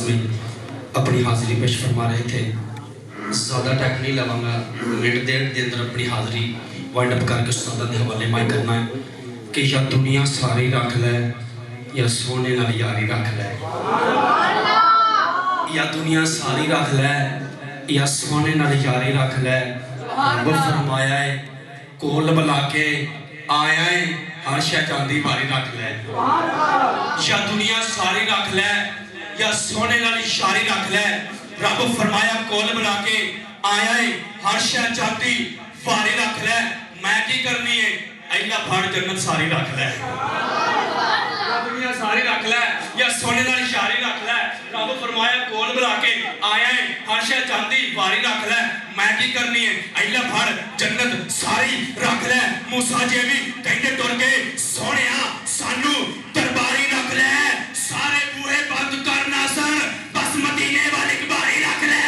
ناظمین اپنی حاضری پیش فرما رہے تھے. زیادہ ٹائم نہیں لگا گا, منٹ ڈیڑھ کے اندر اپنی حاضری وائنڈ اپ کر کے استاد کے حوالے میں کرنا ہے کہ یا دنیا ساری رکھ لے یا سونے نال یاری رکھ لے, یا دنیا ساری رکھ لے یا سونے نال یاری رکھ لے. رب فرمایا ہے کول بلا کے آیا ہے ہر شے چاندی واری رکھ لے. یا دنیا ساری رکھ لے یا سونے نال یاری رکھ لے. رب فرمایا کول بلا کے آیا ہے ہر شے چاندی واری رکھ لے. میں کی کرنی ہے ایلا پھاڑ جنت ساری رکھ لے. یا دنیا ساری رکھ لے یا سونے نال یاری رکھ لے. رب فرمایا کول بلا کے آیا ہے ہر شے چاندی واری رکھ لے. میں کی کرنی ہے ایلا پھاڑ جنت ساری رکھ لے. موسیٰ جی بھی کہندے ٹر کے سونیا سانو درباری رکھ لے. سارے بوہے بند کر ناصر بس مدینے والے باری رکھ لے.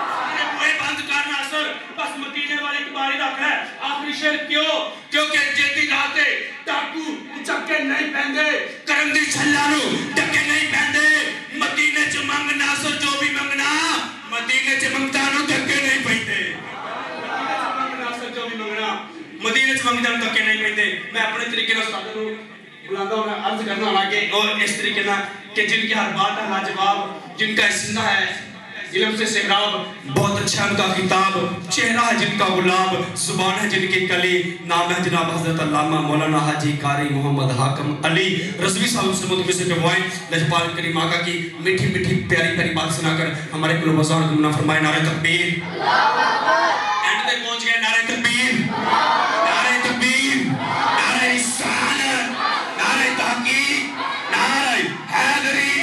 سارے بوہے بند کر ناصر بس مدینے والے باری رکھ لے. آخری شعر کیوں؟ کیونکہ جیتی راتے ڈاکو چکے نہیں پہندے, کرم دی چھلا نو ڈکے نہیں پہندے. مدینے چ منگ ناصر جو بھی منگنا, مدینے چ منگتا نو ڈکے نہیں پہندے. مدینے چ منگ ناصر جو بھی منگنا, مدینے چ منگتا نو ڈکے نہیں پہندے. میں اپنے طریقے نال استاد نو بلاندہ ہوں, عرض کرنا ہونا کہ اور اس طریقے نال کہ جن کی ہر بات ہے لاجواب, جن کا سینہ ہے علم سے سہراب, بہت اچھا ان کا خطاب, چہرہ ہے جن کا غلاب, زبان ہے جن کی کلی, نام ہے جناب حضرت علامہ مولانا حاجی قاری محمد حاکم علی رضوی صاحب سے مدعو سے کروائیں. لجپال کریم آقا کی میٹھی میٹھی پیاری پیاری بات سنا کر ہمارے کلو بازار گمنا فرمائے. نعرہ تکبیر, اینڈ تک پہنچ گئے. نعرہ تکبیر, نعرہ تکبیر, نعرہ رسالت, نعرہ تحقیق, نعرہ حیدری.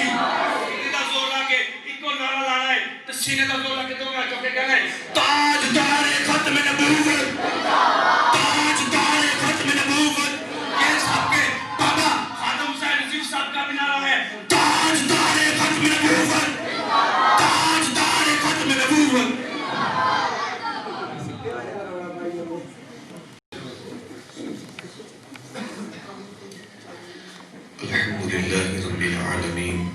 سینے کا دولہ کے دو میں چوکے کہنے تاج دار ختم نبوت, تاج دار ختم نبوت. یہ سب کے بابا خادم حسین نصیر صاحب کا بھی نعرہ ہے, تاج دار ختم نبوت, تاج دار ختم نبوت. الحمدللہ رب العالمین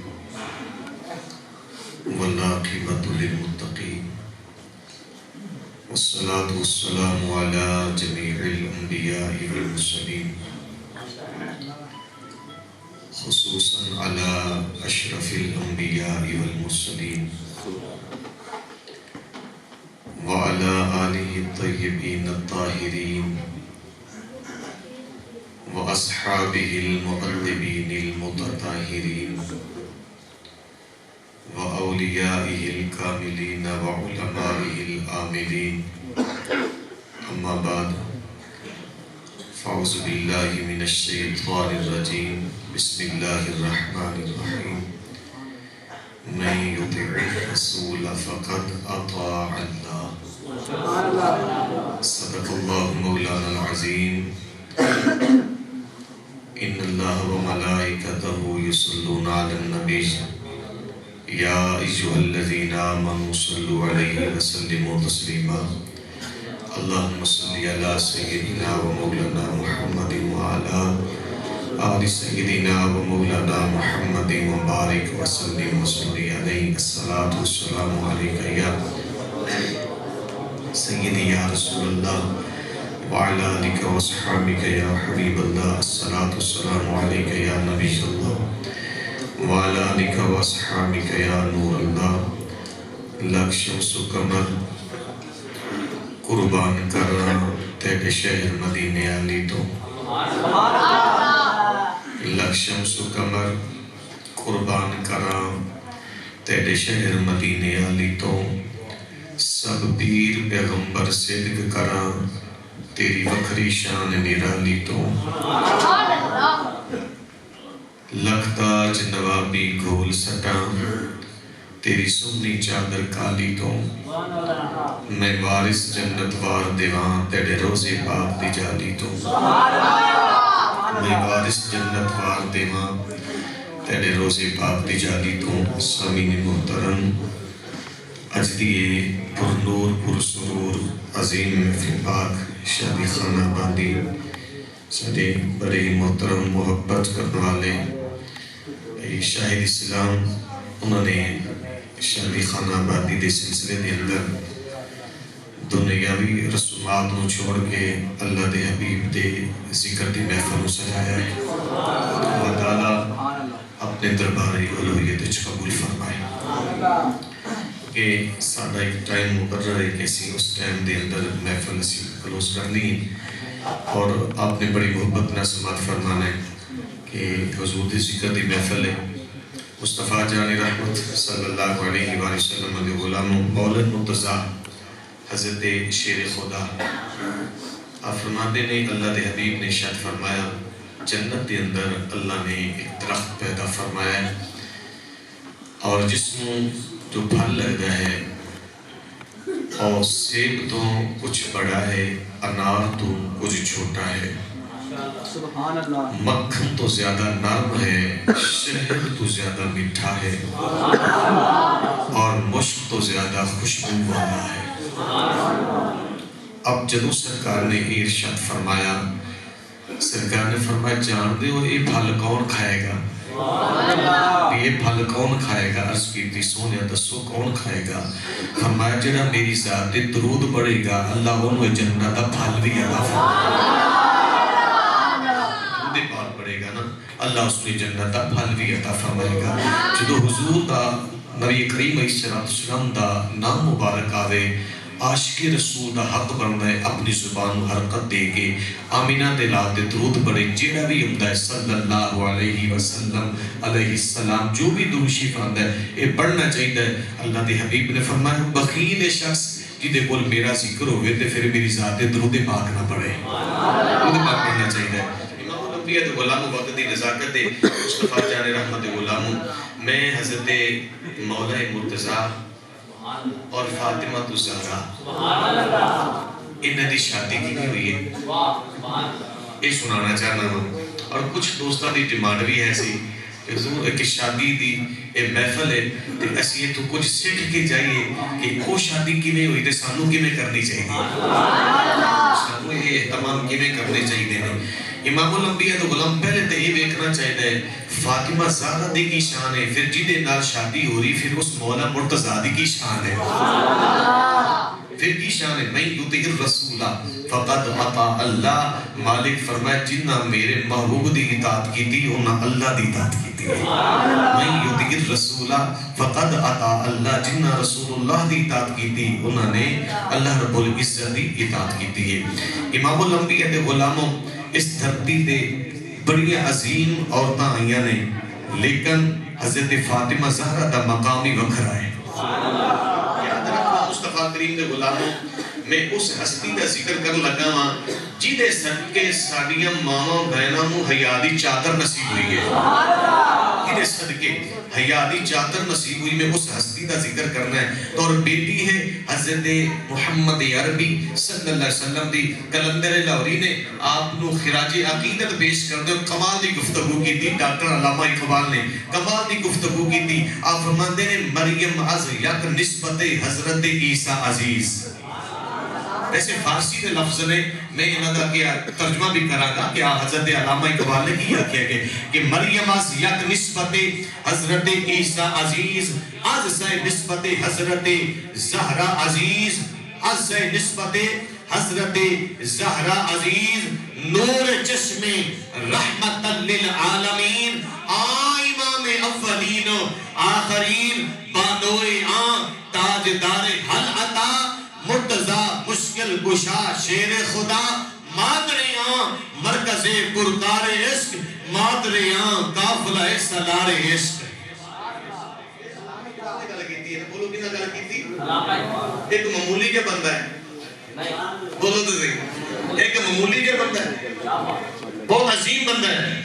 والعاقبۃ للمتقین والصلاة والسلام علی جمیع الانبیاء والمرسلین خصوصاً علی اشرف الانبیاء والمرسلین وعلی آلہ الطیبین الطاہرین واصحابہ المؤدبین المتطہرین وأوليائه الكاملين وعلمائه العاملين. أما بعد فأعوذ بالله من الشيطان الرجيم. بسم الله الرحمن الرحيم. من يطع الرسول فقد أطاع الله. صدق الله مولانا العظيم. إن الله وملائكته يصلون على النبي یا ایھا الذین آمنوا صلوا علیہ وسلموا تسلیما. اللہم صلی علی سیدنا و مولانا محمد وعلی آل سیدنا و مولانا محمد وبارک وسلم وصلی علیہ. الصلاۃ والسلام علیکہ یا سیدی یا رسول اللہ وعلی آلک واصحابک یا حبیب اللہ. الصلاۃ والسلام علیکہ یا نبی اللہ وعلی آلک واصحابک یا نور اللہ. لکھ شمس و قمر قربان کر رہا تیرے شہر مدینے علی تو. لکھ شمس و قمر قربان کر رہا تیرے شہر مدینے علی تو. سب پیر پیغمبر صدق کرا تیری وکری شان نرالی تو. لکھ تاج نوابی گھول سٹا تیری سنی چادر کالی تو. میں وارث جنت وار دیوان تیرے روزے پاک دی جالی تو. میں وارث جنت وار دیوان تیرے روزے پاک دی جالی تو. سامعین محترم, اج دیے پر نور پر سرور عظیم محفل پاک شادی خانہ باندی سارے بڑے محترم محبت کرنے والے شاہد اسلام انہوں نے شادی خانہ آبادی دے سلسلے دے اندر دنیاوی رسومات نو چھوڑ کے اللہ دے حبیب دے ذکر دی محفل نو سجایا ہے۔ اللہ تعالیٰ اپنے درباری الوہیت وچ قبول فرمائے کہ سادہ ایک ٹائم مقرر ہے کہ اسی اس ٹائم دے اندر محفل اسی کلوز کرنی ہے، اور آپ نے بڑی محبت نہ سماعت فرمانا ہے کہ حضور دی ذکر دی محفل ہے۔ مصطفیٰ جان رحمت صلی اللہ علیہ وآلہ وسلم علیہ غلام مولد مرتضیٰ حضرت شیر خدا آپ فرماتے نے اللہ دے حبیب نے ارشاد فرمایا جنت دے اندر اللہ نے ایک درخت پیدا فرمایا ہے، اور جس میں جو پھل لگتا ہے اور سیب تو کچھ بڑا ہے، انار تو کچھ چھوٹا ہے، مکھن تو زیادہ نرم ہے، شہد تو زیادہ میٹھا ہے، اور مشک تو زیادہ خوشبو والا ہے۔ اب جدو سرکار نے ارشاد فرمایا، سرکار نے فرمایا جان دے ہو یہ پھل کون کھائے گا؟ یہ پھل کون کھائے گا؟ عرض کی تھی سونیا دسو کون کھائے گا؟ فرمایا جڑا میری ذات درود پڑھے گا اللہ انہوں جنت دا پھل بھی عطا فرمائے پال پڑے گا نا، اللہ اس نے جنت دا پھل بھی عطا فرمائے گا۔ جدو حضور دا نبی کریم علیہ السلام دا نام مبارک آوے، عاشق رسول دا حق بننا ہے اپنی زبان حرکت دے کے آمینہ دلات دے درود پڑھے، جیڑا بھی امدہ ہے صلی اللہ علیہ وسلم علیہ السلام جو بھی دروشی فرمد ہے یہ پڑھنا چاہیے۔ اللہ دے حبیب نے فرمایا بخیل شخص جدے بول میرا ذکر ہوئے تے پھر میری ذات درود پاک نہ پڑھے، درود پاک پڑھنا چاہیے۔ غلام وقت دی نزاکت دے مصطفیٰ جان رحمت غلاموں، میں حضرت مولا مرتضیٰ اور فاطمہ الزہرا انہاں دی شادی کی ہوئی ہے، یہ سنانا چاہنا ہوں۔ اور کچھ دوستان دی ڈیمانڈ بھی ہے سی کہ حضور ایک شادی دی ایک محفل ہے تے اسی یہ تو کچھ سیکھ کے جائیے کہ وہ شادی کی میں ہوئی تے سانوں کی میں کرنی چاہیے، سانوں یہ اہتمام کی میں کرنے چاہیے۔ امام الانبیاء تو غلام پہلے تے یہ دیکھنا چاہیے فاطمہ زہرا دی کی شان ہے، پھر جدے نال شادی ہو رہی پھر اس مولا مرتضیٰ دی کی شان ہے، پھر کی شان ہے میں یطیع الرسول فقد اطاع اللہ۔ مالک فرمائے جنہ میرے محبوب دی اطاعت کی تھی انہاں اللہ دی اطاعت کی تھی، میں یطیع الرسول فقد اطاع اللہ، جنہ رسول اللہ دی اطاعت کی تھی انہاں نے اللہ رب العزت دی اطاعت کی تھی۔ امام الانبیاء دے غلاموں اس دھرتی دے بڑی عظیم عورتاں آئیاں نے، لیکن حضرت فاطمہ زہرا دا مقامی وکھرا ہے۔ یاد رکھنا مصطفیٰ کریم دے غلاموں، میں اس ہستی دا ذکر کر لگا ہاں جیدے صدقے ساڑیاں ماما بہنوں نو حیا دی چادر نصیب ہوئی ہے، جیدے صدقے حیا دی چادر نصیب ہوئی، میں اس ہستی دا ذکر کرنا ہے۔ تو اور بیٹی ہے حضرت محمد عربی صلی اللہ علیہ وسلم دی، کلندر لاہوری نے آپ نو خراج عقیدت پیش کر دے، کمال دی گفتگو کی تھی، ڈاکٹر علامہ اقبال نے کمال دی گفتگو کی تھی۔ آپ فرماتے ہیں مریم از یک نسبت حضرت عیسیٰ عزیز، ویسے فارسی کے لفظ نے میں انہاں دا کیا ترجمہ بھی کرا گا کہ حضرت علامہ اقبال نے کیا کہ مریم از یک نسبت حضرت عیسیٰ عزیز، از سے نسبت حضرت زہرا عزیز، از سے نسبت حضرت زہرا عزیز، نور چشم رحمت للعالمین، امام اولین آخرین، بانوئے تاجدار حل عطا، مرتضیٰ مشکل گشا شیر خدا، مادریاں مرکز پرکار عشق، مادریاں قافلہ سالار عشق۔ ایک معمولی کے بندہ ہے، بولو تو صحیح، ایک معمولی کے بندہ ہے، بہت عظیم بندہ ہے،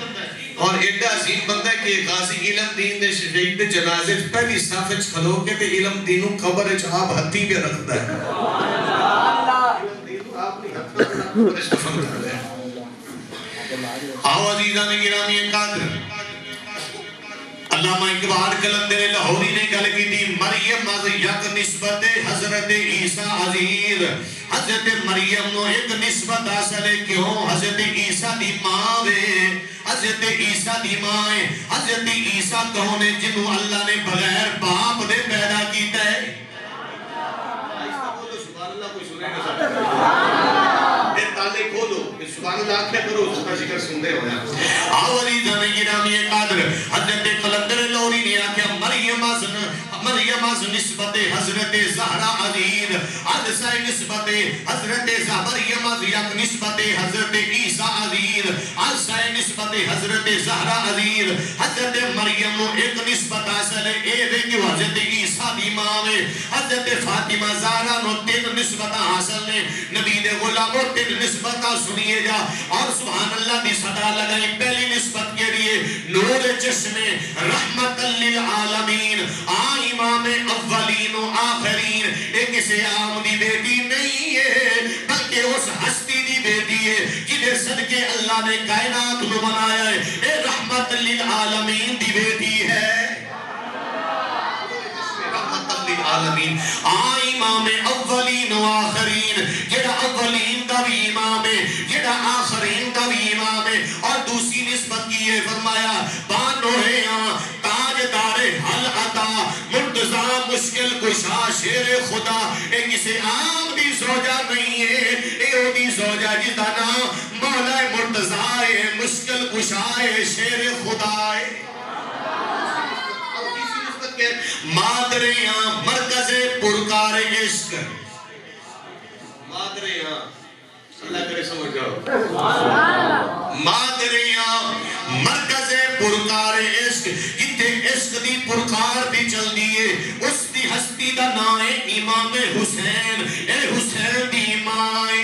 اور ایڈا عظیم بندہ ہے کہ غازی علم دین نے شہید دے جنازے پہلی صف وچ کھلو کے تے علم دینوں قبر وچ آپ ہتھی پہ رکھتا ہے۔ آؤ عزیزان گرامی قدر، علامہ اقبال کلندر لاہوری نے گل کی تھی مریم از یک نسبت حضرت عیسیٰ عزیز، حضرت مریم نو ایک نسبت حاصل ہے کیوں حضرت عیسیٰ دی ماں وے حضرت عیسیٰ دی ماں ہے حضرت عیسیٰ کون ہے جنہوں اللہ نے بغیر باپ دے پیدا کیتا ہے سبحان اللہ کوئی سنے گا اے تالے کھولو سبحان اللہ کیا کرو اس کا ذکر سندے ہویا آوری دانے گرامی قادر حضرت قلندر لوری نے آکھیا مریم از نسبت حضرت زہرا عزیر عدسہ نسبت حضرت مریم از یک نسبت حضرت عیسیٰ عزیر عدسہ نسبت حضرت زہرا عزیر حضرت مریم نو ایک نسبت حاصل ہے اے دے کہ حضرت عیسیٰ دی ماں میں حضرت فاطمہ زہرا نو تین نسبت حاصل نے نبی دے غلاموں تین نسبت سنیے جا اور سبحان اللہ دی صدا لگائی پہلی نسبت کے لیے نور چشم رحمت للعالمین امام اولین و آخرین ایک کسی عام دی بیٹی نہیں ہے بلکہ اس ہستی دی بیٹی ہے جنہیں صدقے اللہ نے کائنات کو بنایا ہے اے رحمت للعالمین دی بیٹی ہے عالمین امام اولین و آخرین جڑا اولین دا بھی امام ہے جڑا آخرین دا بھی امام ہے اور دوسری نسبت کی ہے فرمایا بانوہیاں تاجدار حل عطا مرتضی مشکل کشا شیر خدا ایک اسے عام دی زوجہ نہیں ہے ایو دی زوجہ جدا نام مولا مرتضی ہے مشکل کشا ہے شیر خدا ہے مادریاں مرکز پرکار عشق مادریاں اللہ کرے سمجھ جاؤ مادریاں مرکز پرکار عشق جتے عشق دی پرکار بھی چل دیئے اس دی ہستی دا نائے امام حسین اے حسین دی مائے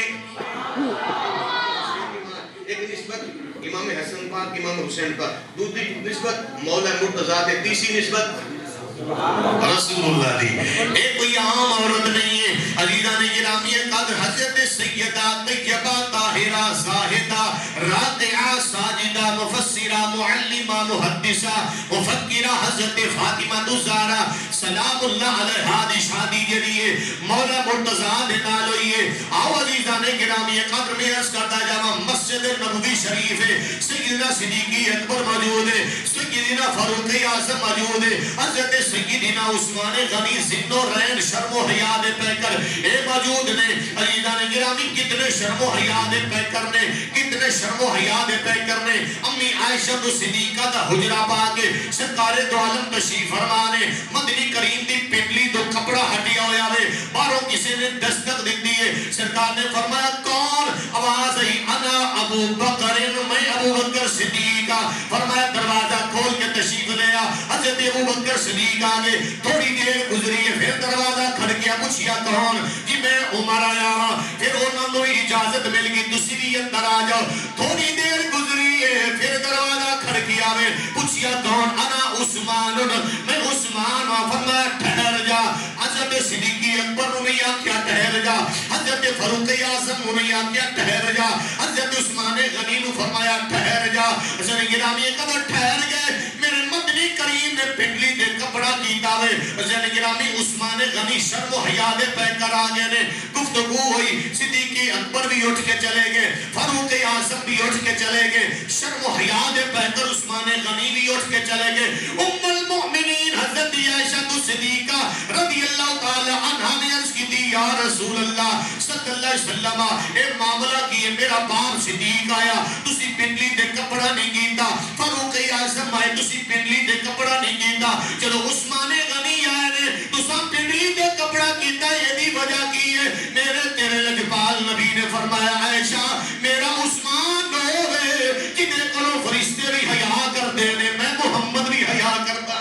ایک نسبت امام حسن پاک امام حسین پاک دوسری نسبت مولا مرتضی دے تیسری نسبت رسول اللہ دی ایک کوئی عام عورت نہیں ہے عزیزان گرامی قدر حضرت سیدہ طیبہ طاہرہ زاہدہ راقعہ ساجدہ مفسرہ معلمہ محدثہ مفکرہ حضرت فاطمہ الزہرا سلام اللہ علیہ دی شادی جلیے مولا مرتضی نے نالوئیے آو عزیزان گرامی قدر میں عرض کرتا جاما مسجد نبوی شریف ہے سیدنا صدیقی اکبر موجود ہے سیدنا فاروق اعظم موجود ہے حضرت سیدنا عثمان غنی زند و رین شرم و حیا دے پیکر اے موجود نے عزیزان گرامی کتنے شرم و حیا دے پیکر نے کتنے شرم و حیا دے پیکر نے امی عائشہ صدیقہ دا حجرہ پاکے سرکار دو عالم تشریف فرمانے مدنی کریم دی پنڈلی دو کپڑا ہٹیا ہویا ہے باروں کسی نے دستک دیکھ دیئے سرکار نے فرمایا کون آواز ہے انا ابو بکر میں ابو بکر صدیقہ فرمایا دروازہ کھول کے تشریف لیا حضرت ابو بکر صدیق آگے تھوڑی دیر گزری ہے پھر دروازہ کھڑکیا پوچھیا کون جی میں عمر آیا ہوں پھر انہوں نے اجازت مل گئی تسی بھی اندر آ جاؤ تھوڑی دیر گزری ہے پھر دروازہ کھڑکیا میں پوچھیا کون انا عثمان میں عثمان ہوں فرمایا ٹھہر جا حضرت صدیقی اکبر نے کیا ٹھہر جا حضرت فاروق اعظم نے کیا ٹھہر جا حضرت عثمان غنی نے فرمایا ٹھہر جا حضرت گرامی قدر ٹھہر گئے میرے مدنی کریم نے پنڈلی دے کپڑا کیتا ہے حضرت گرامی عثمان غنی شرم و حیا دے پیکر آگے نے گفتگو ہوئی صدیقی اکبر بھی اٹھ کے چلے گئے فاروق اعظم بھی اٹھ کے چلے گئے شرم و حیا دے پیکر عثمان غنی بھی اٹھ کے چلے گئے ام المؤمنین حضرت عائشہ صدیقہ رضی اللہ تعالی عنہ نے عرض کی دی یا رسول اللہ صلی اللہ علیہ وسلم اے معاملہ کیے میرا باپ صدیق آیا تسی پنڈلی دے کپڑا نہیں کیتا فاروق اعظم آئے تسی پنڈلی دے کپڑا نہیں کیتا چلو عثمان غنی آئے نے تسا پنڈلی دے کپڑا کیتا یہ دی وجہ کی ہے میرے تیرے لجپال نبی نے فرمایا عائشہ میرا عثمان ہوئے جنہیں کرو فرشتے بھی حیا کر دینے میں محمد بھی حیا کرتا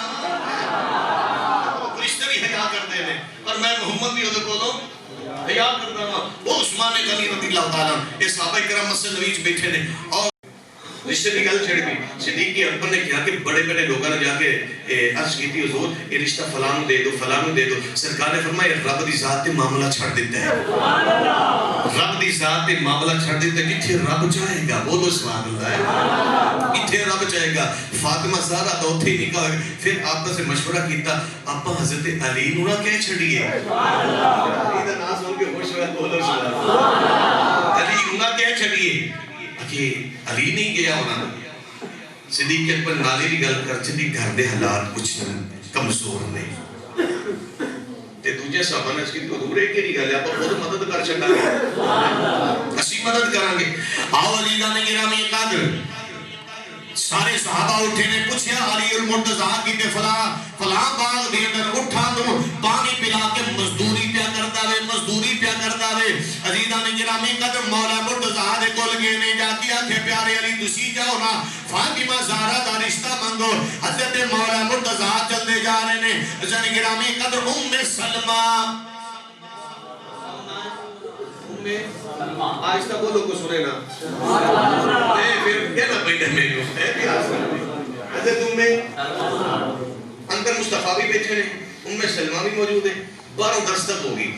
فرشتے بھی حیا کر دینے اور میں محمد بھی ہوتے بولو حیا کرتا ہوں وہ عثمان غنی رضی اللہ تعالیٰ یہ صحابہ کرام مسجد نبی بیٹھے نے اور رشتے کی گل چھڑ گئی. صدیق کے اکبر نے کہا کہ بڑے بڑے لوگوں نے جا کے عرض کی تھی حضور یہ رشتہ فلاں دے دو فلاں دے دو. سرکار نے فرمایا رب دی ذات تے معاملہ چھڑ دیتا ہے. رب دی ذات تے معاملہ چھڑ دیتا ہے. کتھے رب چاہے گا بولو سبحان اللہ. کتھے رب چاہے گا. فاطمہ زہرا تو اتھے نکاح ہوئے. پھر آپس سے مشورہ کیتا آپ حضرت علی نو نہ کہہ چھڑیے. علی دا نام سن کے خوش ہوئے بولو سبحان اللہ. علی نو نہ کہہ چھڑیے کہ علی نہیں گیا ہونا. صدیق کے اکبر نالے بھی گل کر چلی گھر دے حالات کچھ کمزور نہیں تے دوجے صحابہ نے اس کی حضور ایک ہی گل ہے آپ خود مدد کر چھڈاں گے اسی مدد کران گے. آؤ علی دا گرامی قدر سارے صحابہ اٹھے نے پوچھیا علی المرتضیٰ کیتے فلاں باغ دے اندر اٹھا دو پانی پلا کے مزدوری پیا کردا وے مزدوری پیا کردا وے. عزیزاں نے گرامی قدر مولا مرتضیٰ دے کول گئے نے جا کے آکھے پیارے علی تسی جاؤ نا فاطمہ زہرا دا رشتہ منگو. حضرت مولا مرتضیٰ چلتے جا رہے نے. عزیزاں نے گرامی قدر سلمہ آج تک بولو کو سنے نا پھر کہنا پہنے میں حضرت اندر مصطفیٰ بھی بیٹھے ہیں سلمہ بھی موجود ہے. باروں دستک ہوگی.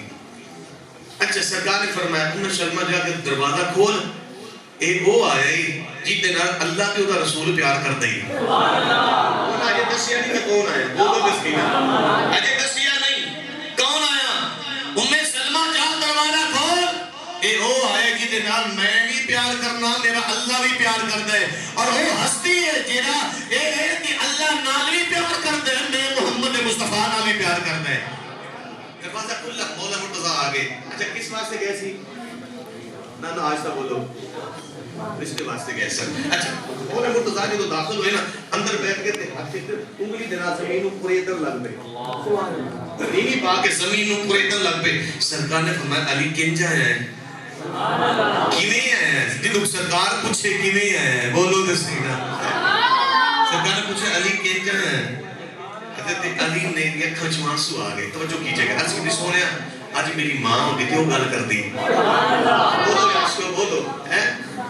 اچھا سرکار نے فرمایا سلمہ جا کے دروازہ کھول ایک وہ آیا ہی جیتے نا اللہ کے ادھا رسول پیار کرتا ہی. انہوں نے آجے دسیا نہیں کہ کون آیا بولو دسیا آجے دسیا نہیں کون آیا. سلمہ جا دروازہ کھول اے او آئے گی دے نال میں بھی پیار کرنا میرا اللہ بھی پیار کرتا ہے اور وہ ہستی ہے جینا اے ہے کہ اللہ نال بھی پیار کرتا ہے میں محمد مصطفیٰ نال بھی پیار کرتا ہے. دروازہ کھلا مولا مرتضیٰ آگے. اچھا کس واسطے گئے سی نا آج تک بولو رشتے واسطے گئے سر. اچھا مولا مرتضیٰ جو داخل ہوئے نا اندر بیٹھ کے انگلی دینا زمین پریدر لگ پہ نیمی پا کے زمین پریدر لگ پہ. سرکار نے فرمایا علی کنجا ہے کیویں ہے جدو سرکار پوچھے کیویں ہے بولو دسینا. سرکار نے پوچھا علی کنجا ہے. حضرت علی نے اکھاں چوں آنسو آ گئے. توجہ کیجئے گا عرض کی سونیا آج میری ماں ہوندی تے او گل کردی بولو عاشقو بولو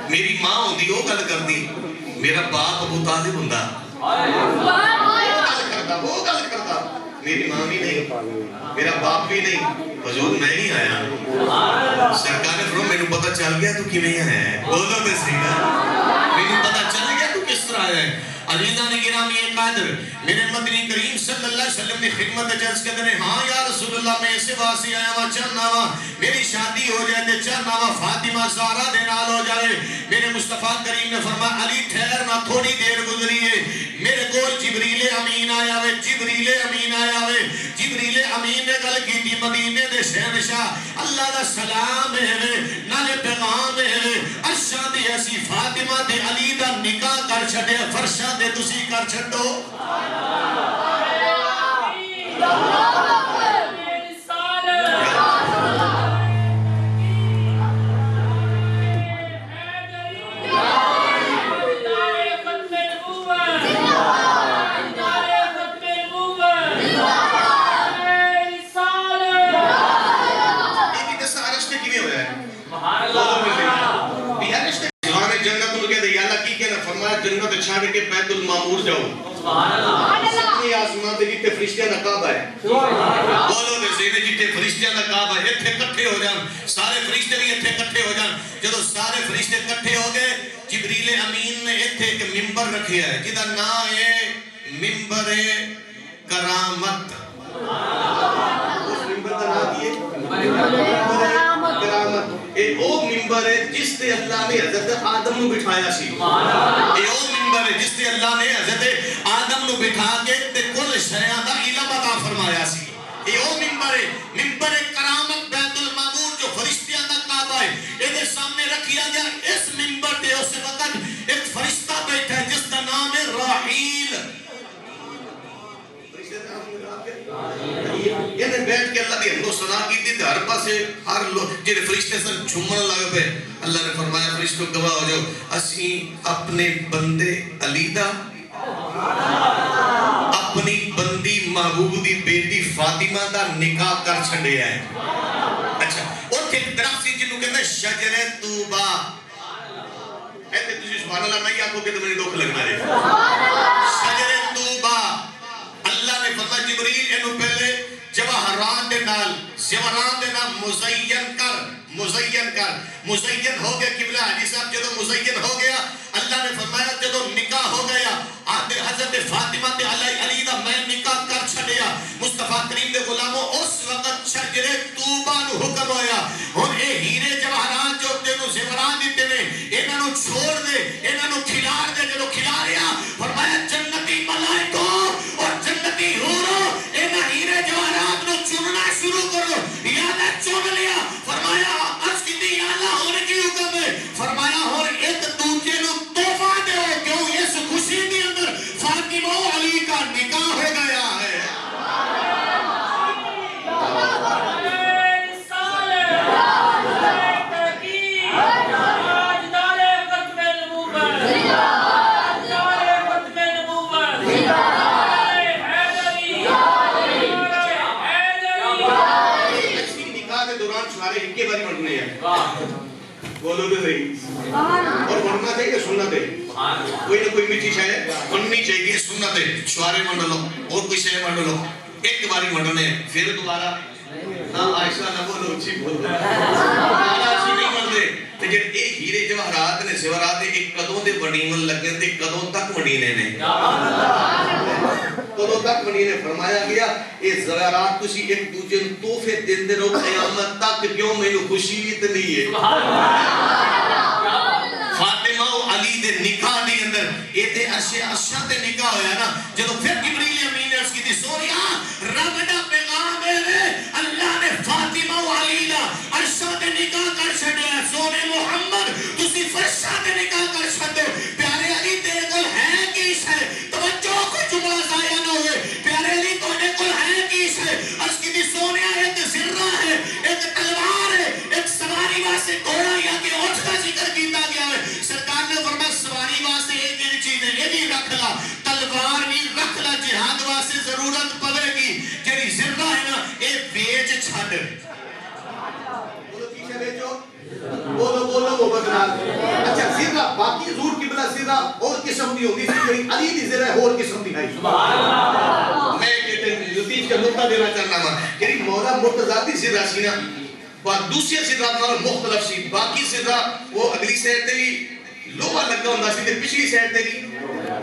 میری ماں ہوندی او گل کردی میرا باپ ابو طالب ہوندا وہ گل کردا میری ماں بھی نہیں میرا باپ بھی نہیں حضور میں ہی آیا. سرکار نے فرمایا مینوں پتہ چل گیا تو کیویں ہے بولو تے صحیح نا مینوں پتہ چل گیا تو کس طرح آیا ہے. عزیزاں نے گرامی قادر میرے مدنی کریم صلی اللہ علیہ وسلم نے خدمت جرس کہتے ہیں ہاں یا رسول اللہ میں اسے واسے آیا ہوا چاہنا ہوا میری شادی ہو جائے تے چاہنا ہوا فاطمہ زہرا دے نال ہو جائے. میرے مصطفیٰ کریم نے فرمایا علی ٹھہر نہ تھوڑی دیر گزری ہے میرے کول جبریل امین آیا وے جبریل امین آیا وے. جبریل امین نے گل کی تھی مدینے دے شہنشاہ اللہ دا سلام ہے نالے پیغام ہے ارشاں دی ایسی فاطمہ دے علی دا نکاح کر چھڑے فرشاں دے تسی کر چھڑو. جنت چھاڑ کے بیت المعمور جاؤ سبھی آسمان تے جتے فرشتیاں دا کعبہ ہے بولو دے سینے جتے فرشتیاں دا کعبہ ہے ایتھے کٹھے ہو جان سارے فرشتے بھی ایتھے کٹھے ہو جان. جدو سارے فرشتے کٹھے ہو گئے جبریل امین نے ایتھے ایک ممبر رکھیا ہے جدا نام ہے ممبر کرامت. اس ممبر دا نام ہے کرامت. اے او ممبر ہے جس تے اللہ نے حضرت آدم نو بٹھایا سی. اے او ممبر ہے جس تے اللہ نے حضرت آدم نو بٹھا کے تے کل شیاں دا علم عطا فرمایا سی. اے او ممبر ہے ممبر کرامت بیت المعمور جو فرشتیاں دا کعبہ ہے اے دے سامنے رکھیا گیا. اس ممبر تے اس وقت ایک فرشتہ بیٹھا ہے جس دا نام ہے راحیل. یہ نے بیٹھ کے اللہ دی حمد و ثنا کی تھی ہر پاسے ہر لوگ جنہیں فرشتے سے جھومن لگے پہ اللہ نے فرمایا فرشتوں گواہ ہو جاؤ اسی اپنے بندے علی دا اپنی بندی محبوب دی بیٹی فاطمہ دا نکاح کر چھڑے آئے. اچھا اور ایک درخت سی جنہوں کہتے ہیں شجر طوبہ ایتے تسی سبحان اللہ نہیں آکھو کہ تو میری دکھ لگنا ہے شجر طوبہ اللہ نے فرمایا جبریل اینو پہلے جواہرات دے نال زیورات دے نال مزین ہو گیا قبلہ حاجی صاحب جدو مزین ہو گیا اللہ نے فرمایا جدو نکاح ہو گیا آتے حضرت فاطمہ تے علی دا میں نکاح کر چھڑیا مصطفیٰ کریم دے غلاموں اس وقت شجر طوبہ نو حکم ہویا اور اے ہیرے جواہرات جو تینو زیورات دیتے نے انہاں نو چھوڑ دے انہاں نو کھلار دے جدو کھلاریا فرمایا جنتی ملائکو اور جنتی حورو انہاں ہیرے جواہرات نو چننا شروع کرو یا نے چن لیا فرمایا عرض کی دی اللہ ہونے کی حکم ہے فرمایا اور ایک دوسرے نو تحفہ دے کیوں اس خوشی کے اندر فاطمہ و علی کا نکاح ہو گیا ہے کے باری پڑھنے ہیں بولو تو صحیح اور پڑھنا چاہیے سننا دے کوئی نہ کوئی میٹھی شاید پڑھنی چاہیے سننا دے شعرے منڈ لو اور کوئی شے منڈ لو ایک باری پڑھنے پھر دوبارہ نہ عائشہ نہ بولو اچھی بولو اچھی نہیں مندے لیکن ایک ہیرے جواہرات نے زیورات ایک قدوں دے وڈیمن لگے تے قدوں تک وڈینے نے قدوں تک وڈینے فرمایا گیا اے زیورات تسی ایک دوسرے نوں تحفے دیندے رہو قیامت تک کیوں مینوں خوشی اتنی ہے فاطمہ و علی دے نکاح دی اندر اے تے عرشہ تے نکاح ہویا نا جدوں پھر جبریل امین نے عرض کیتی سونیا رب دا پیغام ہے اللہ نے فاطمہ و علی دا عرشہ تے نکاح کر چھڈیا سونے محمد تسی فرشاں تے نکاح کر چھڈو پیارے علی تیرے کول ہے کی شے توجہ کو جملہ ضائع نہ ہوئے پیارے علی تواڈے کول ہے کی شے عرض کیتی سونیا ایک ذرہ ہے ایک تلوار ہے ایک سواری واسطے گھوڑا یا کہ اونٹ کا ذکر کیتا گیا ہے سرکار نے فرمایا سواری واسطے ایک چیز ہے یہ بھی رکھ لا تلوار بھی رکھ لا جہاد واسطے ضرورت پڑے گی جڑی ذرہ ہے نا اے بیچ چھڈ بولو پیچھے بیچو بولو محمد نال اچھا ذرہ باقی حضور قبلہ ذرہ اور قسم دی ہوندی سی جڑی علی دی ذرہ اور قسم دی ہے سبحان اللہ میں کہتے لطیف کا نقطہ دینا چاہنا ہوں کہ مولا مرتضیٰ دی ذرہ سی نا اور دوسری ذرہ نال مختلف سی باقی ذرہ وہ اگلی سائیڈ تے بھی لوہا لگا ہوندا سی تے پچھلی سائیڈ تے بھی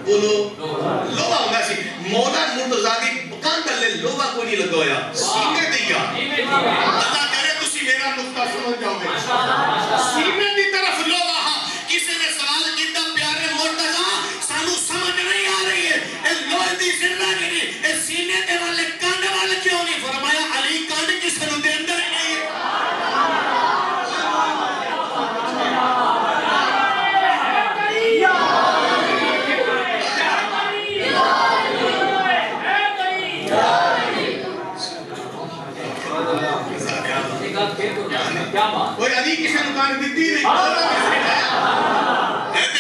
بولو لوہا ہوندا سی مولا مرتضیٰ دی کان تلے لوہا کوئی نہیں لگا ہویا سینے تے یا اللہ کرے تسی میرا نقطہ سمجھ جاؤ گے سینے دی طرف لوہا کسی نے سوال کیتا پیارے مرتضیٰ سانو سمجھ نہیں آ رہی ہے اے لوہے دی ذرہ نہیں اے سینے تے والے کان والے کیوں نہیں فرمایا علی کان کس نو دے اندر ہے کوئی علی کسی نکان دیتی نہیں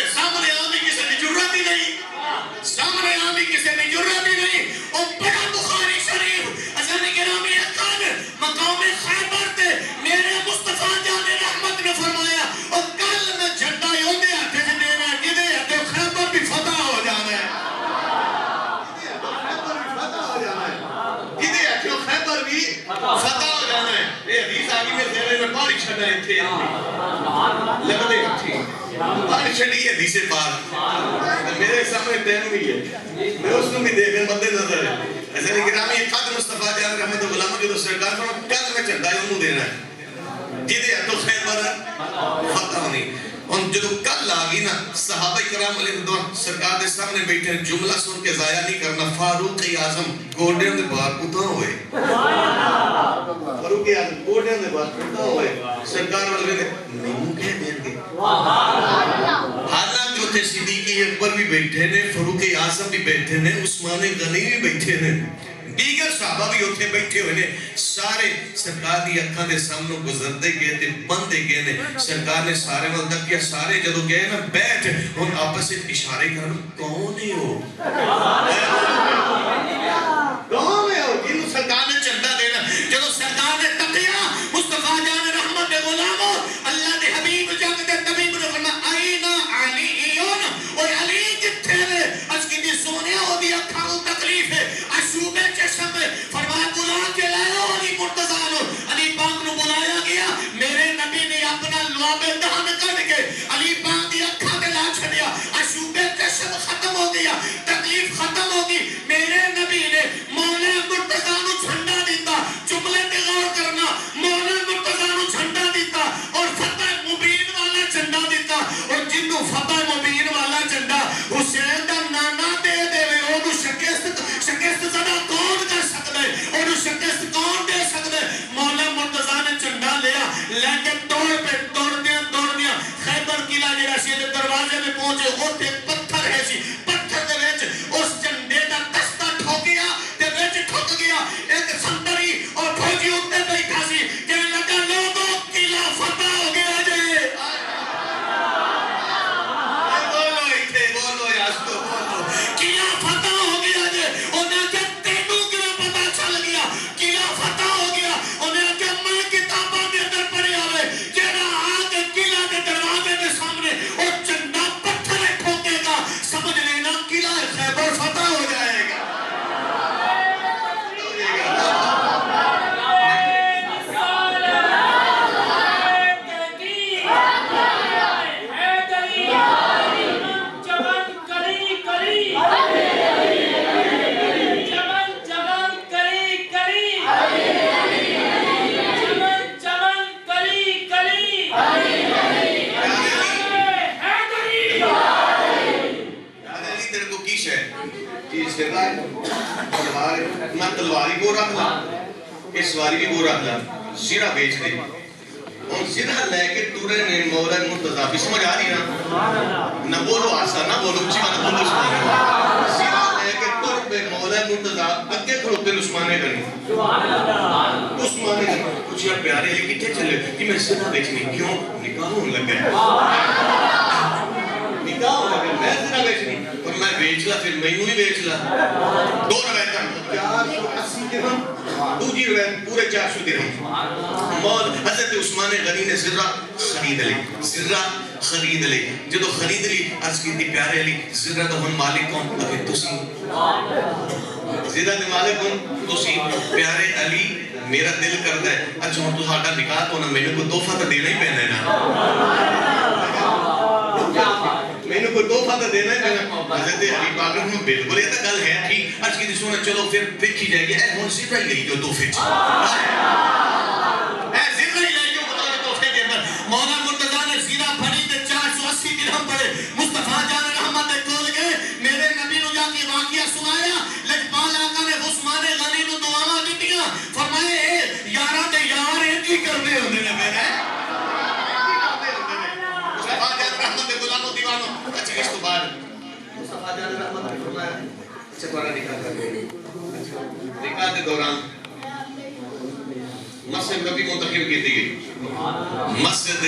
سامنے آمی کسی نے جرات ہی نہیں سامنے آمی کسی نے جرات ہی نہیں اور بڑا بخاری شریف حضرت گرامی اکان مقام خیبر تے میرے مصطفیٰ جان رحمت نے فرمایا اور کل میں جھنڈا یوندے ہاتھے سے دینا گدے ہاتھے خیبر بھی فتح ہو جانا ہے گدے ہاتھے خیبر بھی فتح ہو جانا ہے اے حدیث آگی میں زیرے میں پاری چھڑا ہے تھے لگتے تھی پاری چھڑی ہے حدیث پاک میرے سامنے تین بھی ہے میں اس کو بھی دیکھیں مدد نظر ہے ایسا نہیں گرامی قدر مصطفیٰ جان رحمت غلامہ جو سرکار فرما قدر میں چندہ ہے انہوں دینا ہے جیدے تو خیر بنا فتح نہیں ان جو کل آگی نا صحابہ کرام علیہ الدوان سرکار دے سامنے بیٹھے ہیں جملہ سن کے ضائع نہیں کرنا فاروق اعظم گوڑے دے بار کتا ہوئے فاروق اعظم گوڑے دے بار کتا ہوئے سرکار والے نے نہیں کہہ دیں گے حالات جو تھے صدیقی اکبر بھی بیٹھے نے فاروق اعظم بھی بیٹھے نے عثمان غنی بھی بیٹھے نے دیگر صحابہ بھی ہوتے بیٹھے ہوئے نے سارے سرکار دی اکھاں دے سامنے گزردے گئے تھے بندے گئے نے سرکار نے سارے وقت تک کیا سارے جدو گئے نا بیٹھ ان آپس سے اشارے کرنا کون ہی ہو کون ہے ہو جنہوں سرکار نے چندہ دینا جدو سرکار نے تقیہ مصطفیٰ جان رحمت غلاموں اللہ دے حبیب جاگ دے طبیب نے فرما آئینا علی سوار میں تلواری کو رکھ لا کہ سواری بھی کو رکھ لا زرہ بیچ دے اور زرہ لے کے ٹورے نے مولا مرتضیٰ بھی سمجھ آ رہی نا نہ بولو آسا نہ بولو اچھی بنا بولو سمجھ زرہ لے کے ٹور پہ مولا مرتضیٰ اگے کھڑوتے عثمانے کرنی عثمانے کرنی کچھ یا پیارے لے کتنے چلے کہ میں زرہ بیچنی کیوں نکاح ہونے لگ گئے نکاح ہونے لگ گئے میں زرہ بیچنی اور میں بیچ لا پھر میں ہی بیچ لا 2 روایتاں 480 درہم دوسری روایت پورے 400 درہم مول حضرت عثمان غنی نے زرہ خرید لی زرہ خرید لی جدو خرید لی عرض کی تھی پیارے علی زرہ تو ہن مالک کون اگر تسی زرہ دے مالک کون تسی پیارے علی میرا دل کرتا ہے اچھا ہوں تو ساڑھا نکاح تو نا میں نے کوئی تحفہ تو دینا ہی پہنا ہے نا میں نے کوئی تحفہ تو دینا ہی پہنا ہے حضرت علی پاک نے بالکل یہ تو گل ہے ٹھیک عرض کی تھی سونا چلو پھر پھر کی جائے گی اے ہون زرہ ہی لئی جو تحفے مولا مرتضیٰ نے زیرہ پھڑی تے 480 درہم پڑے مصطفیٰ جان رحمت کھول گئے میرے نبی نو جا کے واقعہ سنایا لجپال آقا نے عثمان غنی نو دعاواں دتیاں فرمائے اے یاراں تے یار ایک ہی کرنے ہوندے نے میرے مصطفیٰ جان رحمت غلامو دیوانو اچھا اس تو بعد مصطفیٰ جان رحمت نے فرمایا اچھا تمہارا نکاح کر دے نکاح کے دوران مسجد نبی منتخب کی گئی مسجد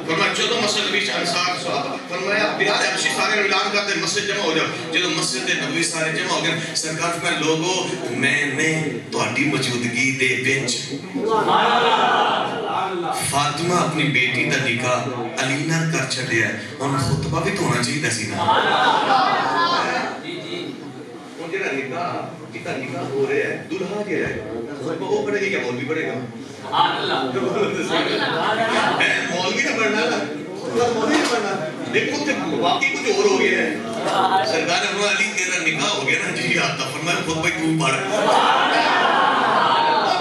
فرمایا چلو مسجد نبی انصار صحابہ فرمایا بلال حبشی سارے اعلان کرتے مسجد جمع ہو جاؤ جب مسجد نبی سارے جمع ہو گئے سرکار فرمایا لوگوں میں نے تہاڈی موجودگی دے وچ فاطمہ اپنی بیٹی دا نکاح علی نال کر چھڈیا ہے اور خطبہ بھی تو ہونا چاہیے سی نا اور جڑا نکاح کتا نکاح ہو رہا ہے دلہا کیا ہے خطبہ وہ پڑھے گا یا مولوی پڑھے گا مولوی نہ پڑھنا نا مولوی نہ پڑھنا دیکھو کہ واقعی کچھ اور ہو گیا ہے سرکار نے فرمایا علی تیرا نکاح ہو گیا نا جی آتا فرمایا خطبہ تو پڑھ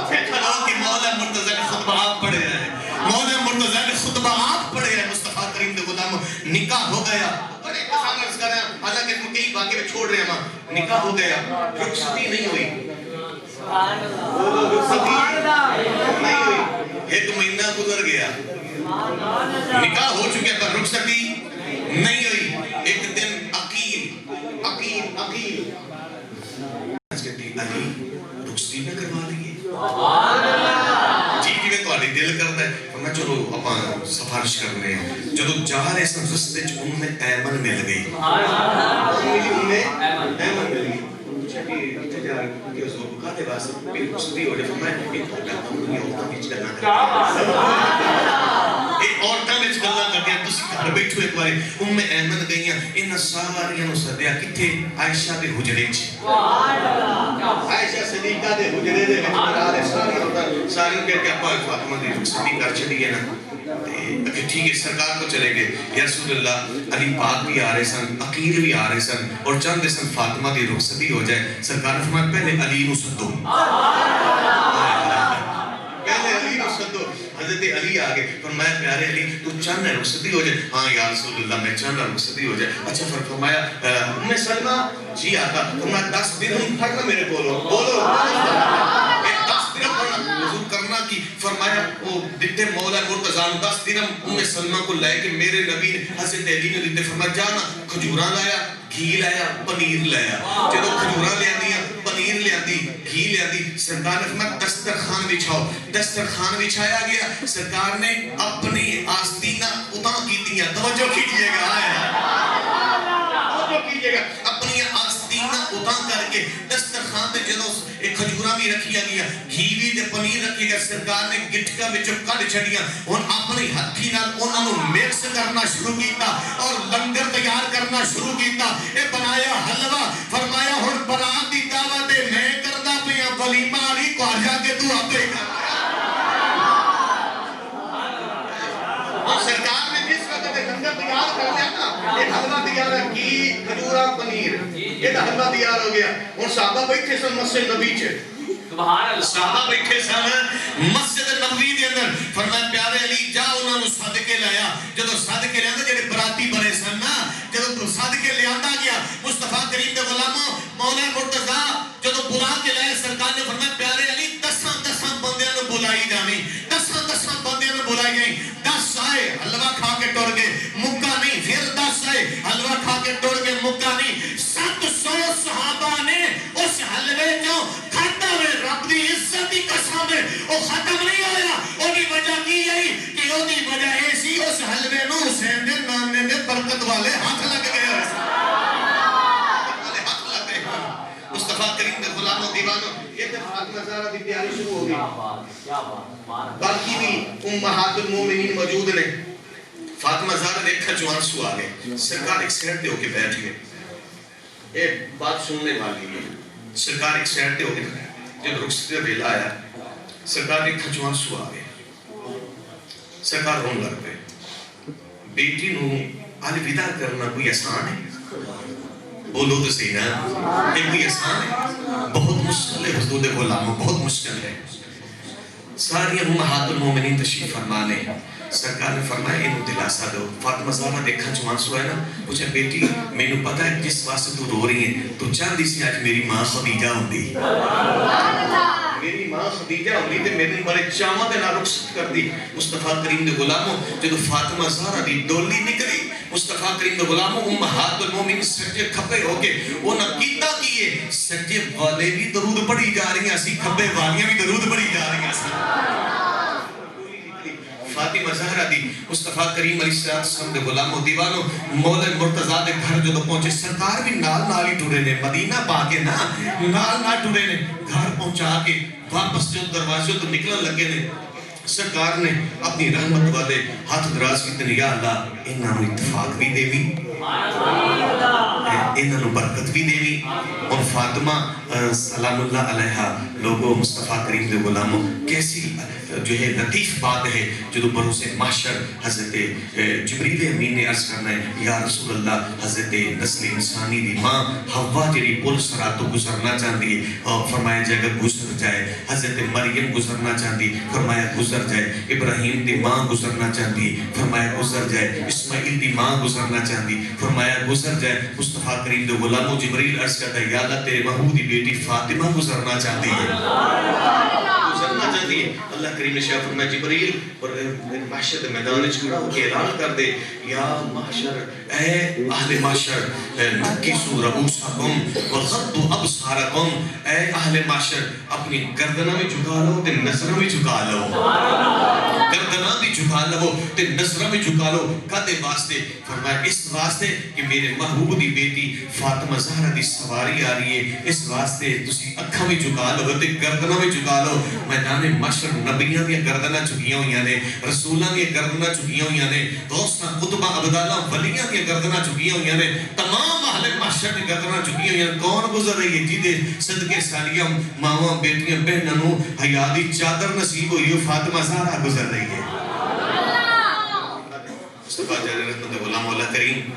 پھیکھا کہ مولا مرتضیٰ نے خطبہ آپ پڑھے ہیں مولا مرتضیٰ نے خطبہ آپ پڑھے ہیں مصطفیٰ کریم دے غلام نکاح ہو گیا اور ایک کسان عرض کر رہے ہیں حالانکہ کئی واقعے میں چھوڑ رہے ہیں ہم نکاح ہو گیا رخصتی نہیں ہوئی نہیں ہوئی 1 مہینہ گزر گیا نکاح ہو چکے پر رخصتی نہیں ہوئی ایک دن عقیل علی رخصتی نہ کروا دیئے جی میں تو آلی دل کرتا ہے فرمایا چلو اپنا سفارش کرنے جدو جا رہے سن رستے ان میں ایمن مل گئی ان میں ایمن مل گئی کہ جا رہے کہ حضور بکاتے واسطے پھر رخصتی ہو جائے فرمایا ایک عورتاں میں عورتاں بیچ کرنا ایک عورتاں بیچ کرنا کر دیا تسی گھر بیٹھو ایک باری ام ایمن گئیاں ان ساریاں نو سدیا کتھے عائشہ دے حجرے چ عائشہ صدیقہ دے حجرے دے وچ مراد ساری عورتاں ساری کہہ کے ابا فاطمہ دی رخصتی کر چھڈی ہے نا کہ ٹھیک ہے سرکار کو چلے گئے یا رسول اللہ علی پاک بھی آ رہے سن عقیل بھی آ رہے سن اور چند سن فاطمہ دی رخصتی ہو جائے سرکار نے فرمایا پہلے علی نو سدو پہلے علی نو سدو حضرت علی آگے فرمایا پیارے علی تو چند رخصتی ہو جائے ہاں یا رسول اللہ میں چند رخصتی ہو جائے اچھا فرمایا ام سلمہ جی آقا فرمایا 10 درہم پھڑنا میرے بولو 10 درہم پھڑنا وضو کرنا کی فرمایا وہ دیتے مولا مرتضیٰ 10 درہم ام سلمہ کو لائے کہ میرے نبی نے حضرت علی نے دیتے فرمایا جانا کھجوراں لایا گھی لایا پنیر لایا جدو کھجوراں لے آندیاں پنیر لے آندی گھی لے آندی سرکار نے فرمایا دسترخوان بچھاؤ دسترخوان بچھایا گیا سرکار نے اپنی آستینہ اتاں کیتیاں توجہ کیجئے گا توجہ کیجئے گا اپنی آستینہ اتاں کر کے دسترخوان تے جدو ایک کھجوراں بھی رکھیا گیا گھی بھی تے پنیر رکھی گیا سرکار نے گٹکا وچوں کڈ چھڈیاں ہن اپنی ہتھی نال انہاں نوں مکس کرنا شروع کیتا اور لنگر تیار کرنا شروع کیتا اے بنایا حلوہ فرمایا ہن برات دی دعوت میں کردا پیا ولیمہ علی کو جا کے تو اپے کر اور سرکار نے جس وقت لنگر تیار کر لیا نا ایک حلوہ تیار ہے گھی کھجوراں پنیر یہ حلوہ تیار ہو گیا اور صحابہ بیٹھے سن مسجد نبی چ صحابہ بیٹھے سن مسجد نبوی دے اندر فرمایا پیارے علی جا انہاں نوں صدقے لایا جدوں صدقے لے آندا جڑے براتی بنے سن نا جدوں صدقے لے آندا گیا مصطفیٰ کریم دے غلاموں مولا مرتضیٰ جدوں آ گئی. 10 آئے حلوہ کھا کے ٹر گئے, مکہ نہیں. پھر 10 آئے حلوہ کھا کے ٹر گئے, مکہ نہیں. 700 صحابہ نے اس حلوے جو کھاتا ہوئے رب دی عزت دی قسم ہے وہ ختم نہیں ہویا. اونی وجہ کی یہی کہ اونی وجہ ایسی اس حلوے نو حسین دے نانے دے برکت والے ہاتھ لگ گئے. مصطفیٰ کریم دے غلاموں دیوانوں, یہ تو فاطمہ زہرا دی تیاری شروع ہو گئی. باقی بھی امہات المومنین موجود نے. فاطمہ زہرا دیکھا جو آنسو آ گئے. سرکار ایک سیٹ دے ہو کے بیٹھ گئے. ایک بات سننے والی ہے. سرکار ایک سیٹ دے ہو کے جب رخصتی کا ویلا آیا, سرکار دیکھا جو آنسو آ گئے. سرکار رون لگ گئے. بیٹی نو الوداع کرنا کوئی آسان ہے؟ بولو تو صحیح نا, یہ کوئی آسان ہے؟ بہت مشکل ہے حضور غلاموں, بہت مشکل ہے. ساری امہات المومنین تشریف فرما لیں. سرکار نے فرمایا انہوں دلاسا دو. فاطمہ زہرا دیکھا جو آنسو ہے نا, پوچھا بیٹی میں نے پتا ہے جس واسطے تو رو رہی ہیں, تو چاندی سی آج میری ماں خدیجہ ہوندی, میری ماں خدیجہ ہوندی تے میرے بڑے چاواں دے نال رخصت کر دی. مصطفیٰ کریم دے غلاموں جدو فاطمہ زہرا دی ڈولی نکلی, مصطفیٰ کریم دے غلاموں امہات المومنین سجدے کھپے ہو کے وہ نہ کیتا کیے. سجدے والے بھی درود پڑھی جا رہی ہیں سی, کھپے والیاں بھی درود پڑھی جا رہی ہیں سی. فاطمہ زہرا دی مصطفیٰ کریم علیہ السلام دے غلاموں دیوانوں مولا مرتضیٰ دے گھر جدو پہنچے, سرکار بھی نال ہی ٹرے نے, مدینہ پا کے نا نال ٹرے نے. گھر پہنچا کے واپس جو دروازے تو نکلن لگے نے, سرکار نے اپنی رحمت والے ہاتھ دراز کی یا اللہ انہاں نو اتفاق بھی دے بھی, انہاں نو برکت بھی دے بھی. اور فاطمہ سلام اللہ علیہا لوگوں مصطفیٰ کریم دے غلاموں کیسی جو ہے لطیف بات ہے جو بروز محشر حضرت جبریل امین نے عرض کرنا ہے یا رسول اللہ, حضرت نسل انسانی دی ماں حوا جڑی پل سراتو گزرنا چاہتی ہے, فرمایا جائے اگر گزر جائے. حضرت مریم گزرنا چاہتی, فرمایا گزر جائے. ابراہیم دی ماں گزرنا چاہتی, فرمایا گزر جائے. اسماعیل دی ماں گزرنا چاہتی, فرمایا گزر جائے. مصطفیٰ کریم دے غلاموں جبریل عرض کرتا ہے یا اللہ تیرے محبوب دی بیٹی فاطمہ گزرنا چاہتی ہے, گزرنا چاہتی ہے. اللہ کریم نے شاہ فرمایا جبریل اور محشر دے میدان چھڑا ہو کے اعلان کر دے یا محشر اے اہل محشر نکسو رؤوسکم وغضوا ابصارکم, اے اہل محشر اپنی گردناں میں جھکا لو تے نظراں میں جھکا لو, گردناں بھی جھکا لو تے نظراں میں جھکا لو. کدے واسطے؟ فرمایا اس واسطے کہ میرے محبوب دی بیٹی فاطمہ زہرا دی سواری آ رہی ہے, اس واسطے تسی اکھاں بھی جھکا لو تے گردناں بھی جھکا لو. میدان محشر نبیاں دی گردناں جھکیاں ہوئیاں نے, رسولاں دی گردناں جھکیاں ہوئیاں نے, غوثاں قطباں ابدالاں ولیاں دی گردناں جھکیاں ہوئیاں نے, تمام اہل محشر دی گردناں جھکیاں ہوئیاں. کون گزر رہی ہے جیدے صدقے سالیاں ماواں بیٹیاں بہناں نو حیا دی چادر نصیب ہوئی ہو, فاطمہ زہرا گزر رہی ہے. مصطفیٰ جاری رحمت غلام مولا کریم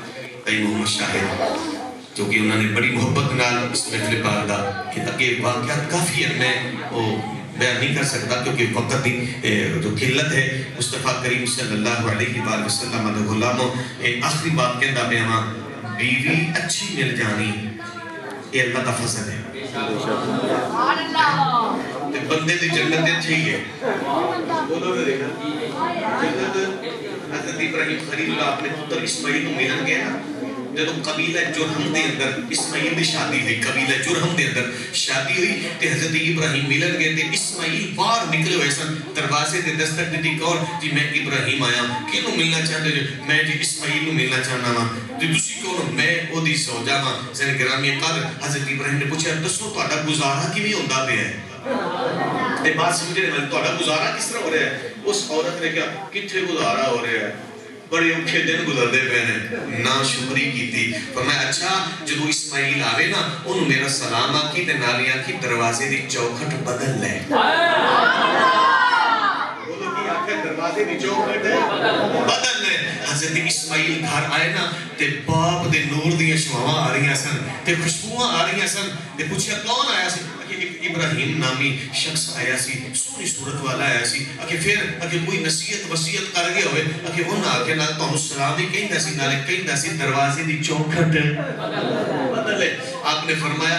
کئی محمد شاہد جو کہ انہوں نے بڑی محبت نال اس محفل پاک دا کہ اگے واقعات کافی ہے, میں وہ بیان نہیں کر سکتا کیونکہ وقت کی جو قلت ہے. مصطفیٰ کریم صلی اللہ علیہ وآلہ وسلم دے غلاموں آخری بات کہندا پیا ہاں, بیوی اچھی مل جانی یہ اللہ کا فضل ہے. بندے دی جنت اچھی ہے, بولو گے جنت. حضرت ابراہیم خلیل اللہ اپنے پتر اسماعیل کو ملن گیا نا, جب قبیلہ جرہم دے اندر اسماعیل دی شادی ہوئی, قبیلہ جرہم دے اندر شادی ہوئی تے حضرت ابراہیم ملن گئے تے اسماعیل باہر نکلے ہوئے سن, دروازے تے دستک دیتی کون جی میں ابراہیم آیا, کینوں ملنا چاہتے جو میں جی اسماعیل کو ملنا چاہنا وا, جو تسی کون میں او دی سوجا وا. زین گرامی قدر حضرت ابراہیم نے پوچھا دسو تہاڈا گزارا کیویں ہوندا پیا ہے, تے بات سمجھنے والے تہاڈا گزارا کس طرح ہو رہا ہے. اس عورت نے کہا کتھے گزارا ہو رہا ہے, بڑے اوکھے دن گزردے پے نے, نا شکری کی تھی. فرمایا اچھا جدو اسماعیل آوے نا انہوں میرا سلام آکی تے نالیاں کی دروازے دی چوکھٹ بدل لے. بولو کی آخر دروازے دی چوکھٹ بدل لے. حضرت اسماعیل گھر آئے نا تے باپ دے نور دیاں شواواں آ رہی ہیں سن تے خوشبوواں آ رہی ہیں سن تے پوچھا کون آیا سی, ابراہیم نامی شخص آیا سی, سونی صورت والا آیا سی. پھر کوئی نصیحت وصیت کر گیا ہوئے وہ نہ آکے نال تانوں سلام ہی کہندا سی نالے کہندا سی دروازے دی چوکھٹ بدلے. آپ نے فرمایا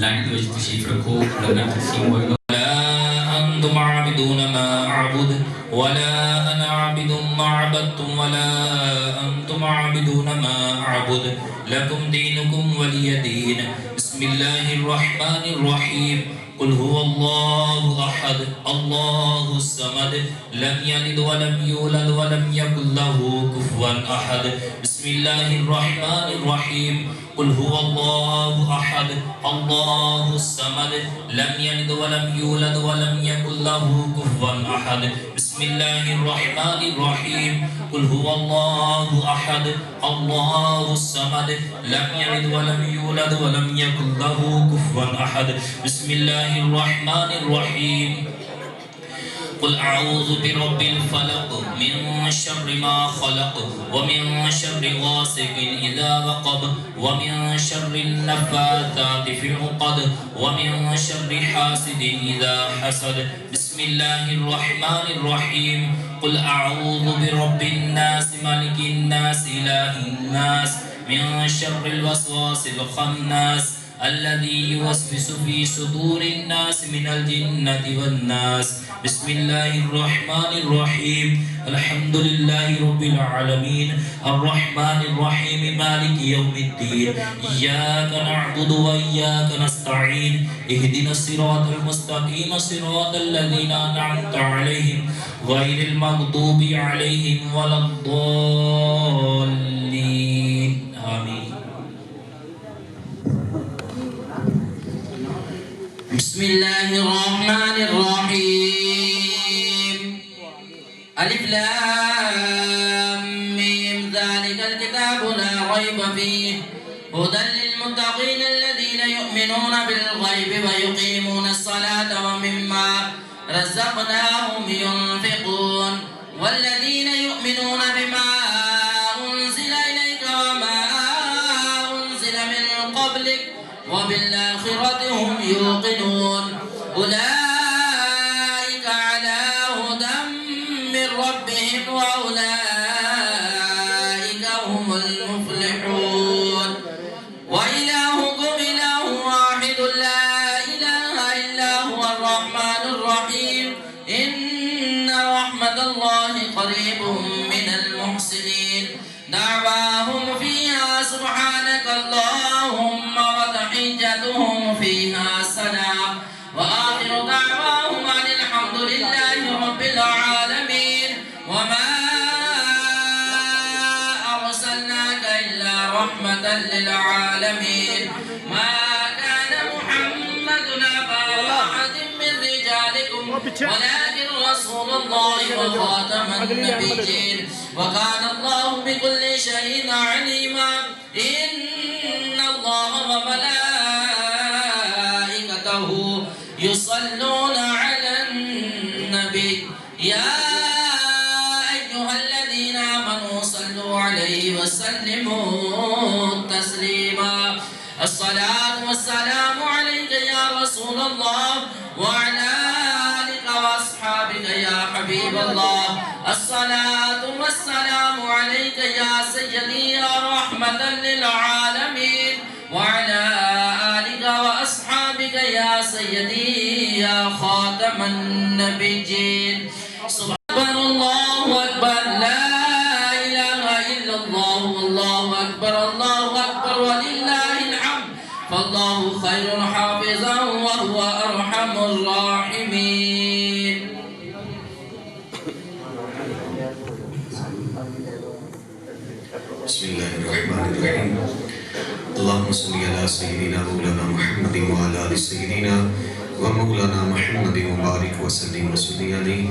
لینگویج تشریف رکھو لگنا تقسیم ہوئے گا. أنتم عابدون ما أعبد ولا أنا عابد ما عبدتم ولا أنتم عابدون ما أعبد لكم دينكم ولي دين. بسم الله الرحمن الرحيم. قل هو الله أحد الله الصمد لم يلد ولم يولد ولم يكن له كفوا أحد. بسم الله الرحمن الرحيم. قل هو الله أحد الله الصمد لم يلد ولم يولد ولم يكن له كفوا أحد. بسم الله الرحمن الرحيم. قل هو الله أحد الله الصمد لم يلد ولم يولد ولم يكن له كفوا أحد. بسم الله الرحمن الرحيم. قل أعوذ برب الفلق من شر ما خلق ومن شر غاسق إذا وقب ومن شر النفاثات في العقد ومن شر حاسد إذا حسد. بسم الله الرحمن الرحيم. قل أعوذ برب الناس ملك الناس إله الناس من شر الوسواس الخناس الذي يوسوس في صدور الناس من الجنة والناس. بسم الله الرحمن الرحيم. الحمد لله رب العالمين الرحمن الرحيم مالك يوم الدين. إياك نعبد وإياك نستعين اهدنا الصراط المستقيم صراط الذين أنعمت عليهم غير المغضوب عليهم ولا الضالين. آمين. بسم الله الرحمن الرحيم. ألف لام ميم ذلك الكتاب لا ريب فيه هدى للمتقين الذين يؤمنون بالغيب ويقيمون الصلاة ومما رزقناهم ينفقون والذين يؤمنون بما أنزل إليك وما أنزل من قبلك وبالآخرة هم يوقنون أولئك على هدى من ربهم وأولئك هم المفلحون. وإلهكم إله واحد لا إله إلا هو الرحمن الرحيم. إن رحمة الله قريب من المحسنين. دعواهم فيها سبحانك اللهم وتحيتهم فيها سلام وآخر دعواهم أن الحمد لله رب العالمين. وما أرسلناك إلا رحمة للعالمين. ما كان محمد أبا أحد من رجالكم ولكن رسول الله وخاتم النبيين وكان الله بكل شيء عليما. إن الله وملائكته يصلون على النبي يا أيها الذين آمنوا صلوا عليه وسلموا تسليما. الصلاة والسلام عليك يا رسول الله وعلى آلك وأصحابك يا حبيب الله. الصلاة والسلام عليك يا سيدي يا رحمة للعالمين وعلى آلك وأصحابك يا سيدي يا خاتم النبيين. سبحان الله أكبر لا إله إلا الله والله أكبر الله أكبر ولله الحمد. فالله خير حافظا وهو أرحم الراحمين. بسم الله الرحمن الرحيم. اللهم صل على سيدنا مولانا محمد وعلى آل سيدنا ومولانا محمد وبارك وسلم وصلي عليه.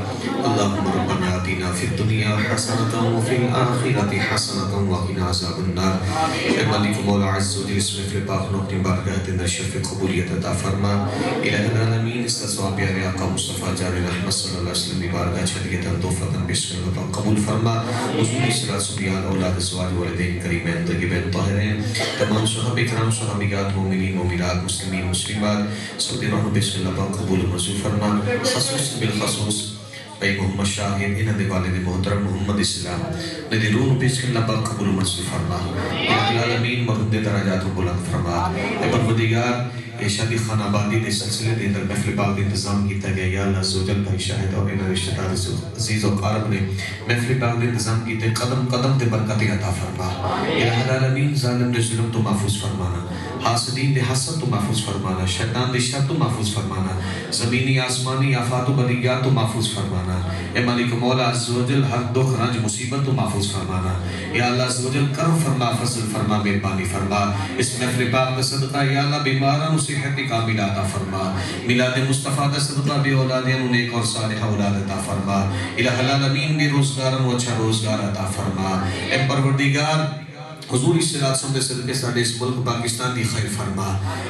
اللهم ربنا آتنا في الدنيا حسنة وفي الآخرة حسنة وقنا عذاب النار. اے مالک مولا عز و جل اسم فی پاک نو اپنی بارگاہ کے اندر شرف قبولیت عطا فرما. الہ العالمین استثواب پیارے آقا مصطفیٰ جان رحمت صلی اللہ علیہ وسلم کی بارگاہ چلیے تندوفتاً بسم اللہ قبول فرما. حضور صلی سبیان اولاد ازواج والدین کریمین طیبین طاہرین تمام صحابہ کرام صحابیات مومنین مومنات مسلمین مسلمات سب رحمت بسم اللہ قبول منظور فرما. خصوص بالخصوص بھائی محمد شاہد انہاں دے والد محترم محمد اسلام نے دی روح پیش کے اللہ پاک قبول منظور فرما یا العالمین مرحوم دے درجات کو بلند فرما اے پروردگار یہ شادی خانہ آبادی دے سلسلے دے اندر محفل پاک دے انتظام کیتا گیا یا اللہ عزوجل بھائی شاہد اور انہاں رشتہ دار عزیز و قارب نے محفل پاک دے انتظام کیتے قدم قدم دے برکت عطا فرما یا العالمین ظالم دے ظلم تو محفوظ فرمانا حاسدین دے حسد تو محفوظ فرمانا شیطان دے شر تو محفوظ فرمانا زمینی آسمانی آفات و بلیات تو محفوظ فرمانا اے مالک مولا عزوجل ہر دکھ رنج مصیبت تو محفوظ فرمانا یا اللہ عزوجل کرم فرما فضل فرما مہربانی فرما اس محفل پاک دا صدقہ یا اللہ بیماران صحت کاملہ عطا فرما میلاد مصطفیٰ دا صدقہ بے اولادین نیک اور صالح اولاد عطا فرما الہ العالمین بے روزگارن و اچھا روزگار عطا فرما اے پروردگار حضور صلی اللہ علیہ وسلم دے صدقے ساڑھے اس ملک پاکستان دی خیر فرما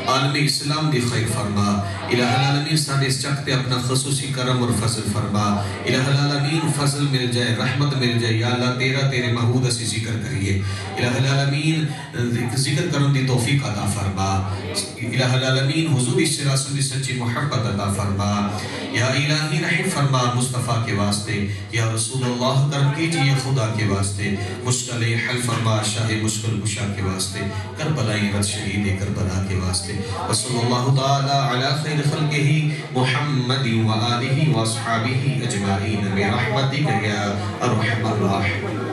عالم اسلام دی خیر فرما الہ العالمین ساڑھے اس چکتے اپنا خصوصی کرم اور فضل فرما الہ العالمین فضل مل جائے رحمت مل جائے یا اللہ تیرے محبوب سے ذکر کریے الہ العالمین ذکر کرن دی توفیق عطا فرما الہ العالمین حضور صلی اللہ علیہ وسلم دی سچی محبت عطا فرما یا الہی رحم فرما مصطفیٰ کے واسطے یا رسول اللہ کرم کیجئے خدا کے واسطے مشکل حل فرما شاہ مشکل کشا کے واسطے کربلائی رد شہید کربلا کے واسطے وصلی اللہ تعالی علی خیر خلقہ محمد و آلہ و اصحابہ اجمعین برحمتک یا ارحم الراحمین